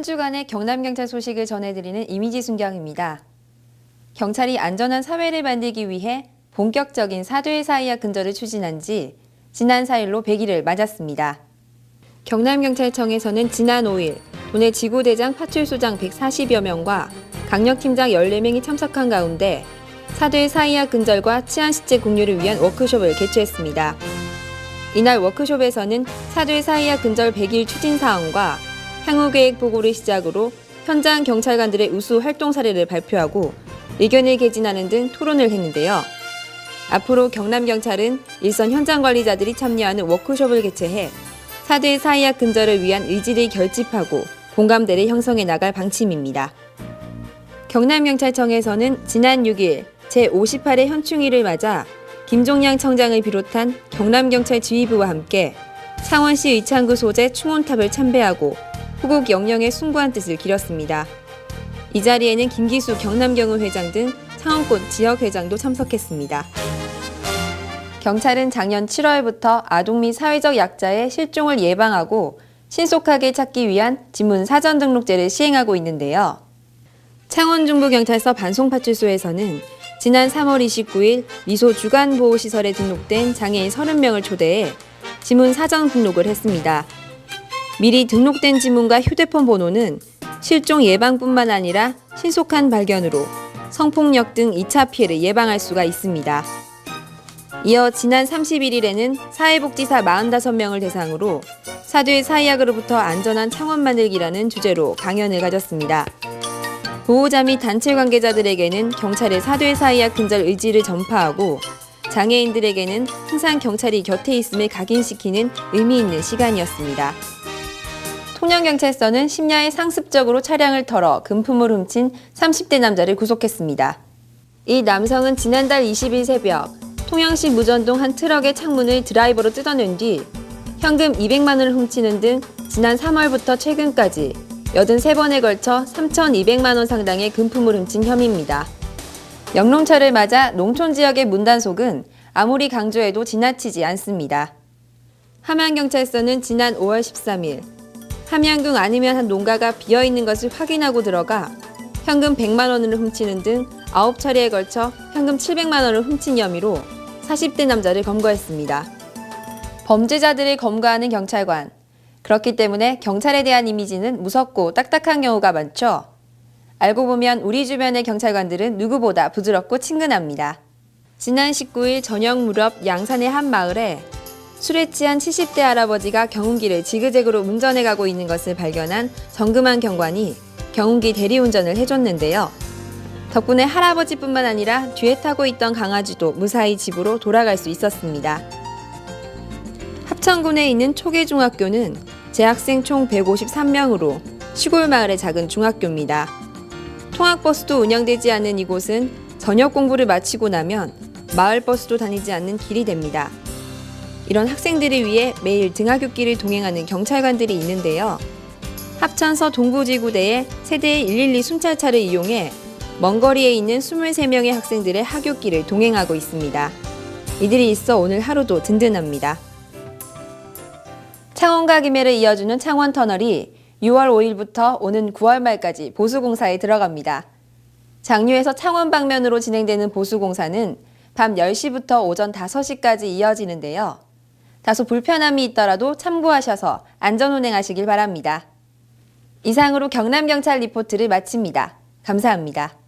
한 주간의 경남경찰 소식을 전해드리는 이미지 순경입니다. 경찰이 안전한 사회를 만들기 위해 본격적인 사죄의 사이와 근절을 추진한 지 지난 4일로 100일을 맞았습니다. 경남경찰청에서는 지난 5일 도내 지구대장 파출소장 140여 명과 강력팀장 14명이 참석한 가운데 사죄의 사이와 근절과 치안시제 공유를 위한 워크숍을 개최했습니다. 이날 워크숍에서는 사죄의 사이와 근절 100일 추진 사항과 향후 계획 보고를 시작으로 현장 경찰관들의 우수 활동 사례를 발표하고 의견을 개진하는 등 토론을 했는데요. 앞으로 경남경찰은 일선 현장 관리자들이 참여하는 워크숍을 개최해 사죄의 사이와 근절을 위한 의지를 결집하고 공감대를 형성해 나갈 방침입니다. 경남경찰청에서는 지난 6일 제58회 현충일을 맞아 김종량 청장을 비롯한 경남경찰 지휘부와 함께 창원시 의창구 소재 충원탑을 참배하고 후국 영령에 숭고한 뜻을 기렸습니다. 이 자리에는 김기수 경남경우 회장 등 창원권 지역회장도 참석했습니다. 경찰은 작년 7월부터 아동 및 사회적 약자의 실종을 예방하고 신속하게 찾기 위한 지문 사전 등록제를 시행하고 있는데요. 창원중부경찰서 반송파출소에서는 지난 3월 29일 미소 주간보호시설에 등록된 장애인 30명을 초대해 지문 사전 등록을 했습니다. 미리 등록된 지문과 휴대폰 번호는 실종 예방뿐만 아니라 신속한 발견으로 성폭력 등 2차 피해를 예방할 수가 있습니다. 이어 지난 31일에는 사회복지사 45명을 대상으로 사죄의 사이학으로부터 안전한 창원 만들기라는 주제로 강연을 가졌습니다. 보호자 및 단체 관계자들에게는 경찰의 사죄의 사이학 근절 의지를 전파하고 장애인들에게는 항상 경찰이 곁에 있음을 각인시키는 의미 있는 시간이었습니다. 통영경찰서는 심야에 상습적으로 차량을 털어 금품을 훔친 30대 남자를 구속했습니다. 이 남성은 지난달 20일 새벽 통영시 무전동 한 트럭의 창문을 드라이버로 뜯어낸 뒤 현금 200만 원을 훔치는 등 지난 3월부터 최근까지 83번에 걸쳐 3,200만 원 상당의 금품을 훔친 혐의입니다. 영롱철을 맞아 농촌 지역의 문단속은 아무리 강조해도 지나치지 않습니다. 함양경찰서는 지난 5월 13일 함양군 아니면 한 농가가 비어있는 것을 확인하고 들어가 현금 100만 원을 훔치는 등 9차례에 걸쳐 현금 700만 원을 훔친 혐의로 40대 남자를 검거했습니다. 범죄자들을 검거하는 경찰관. 그렇기 때문에 경찰에 대한 이미지는 무섭고 딱딱한 경우가 많죠. 알고 보면 우리 주변의 경찰관들은 누구보다 부드럽고 친근합니다. 지난 19일 저녁 무렵 양산의 한 마을에 술에 취한 70대 할아버지가 경운기를 지그재그로 운전해 가고 있는 것을 발견한 정금환 경관이 경운기 대리운전을 해줬는데요. 덕분에 할아버지뿐만 아니라 뒤에 타고 있던 강아지도 무사히 집으로 돌아갈 수 있었습니다. 합천군에 있는 초계중학교는 재학생 총 153명으로 시골 마을의 작은 중학교입니다. 통학버스도 운영되지 않는 이곳은 저녁 공부를 마치고 나면 마을버스도 다니지 않는 길이 됩니다. 이런 학생들을 위해 매일 등하굣길을 동행하는 경찰관들이 있는데요. 합천서 동부지구대에 세대의 112 순찰차를 이용해 먼 거리에 있는 23명의 학생들의 하굣길을 동행하고 있습니다. 이들이 있어 오늘 하루도 든든합니다. 창원과 김해를 이어주는 창원터널이 6월 5일부터 오는 9월 말까지 보수공사에 들어갑니다. 장류에서 창원 방면으로 진행되는 보수공사는 밤 10시부터 오전 5시까지 이어지는데요. 다소 불편함이 있더라도 참고하셔서 안전운행하시길 바랍니다. 이상으로 경남경찰 리포트를 마칩니다. 감사합니다.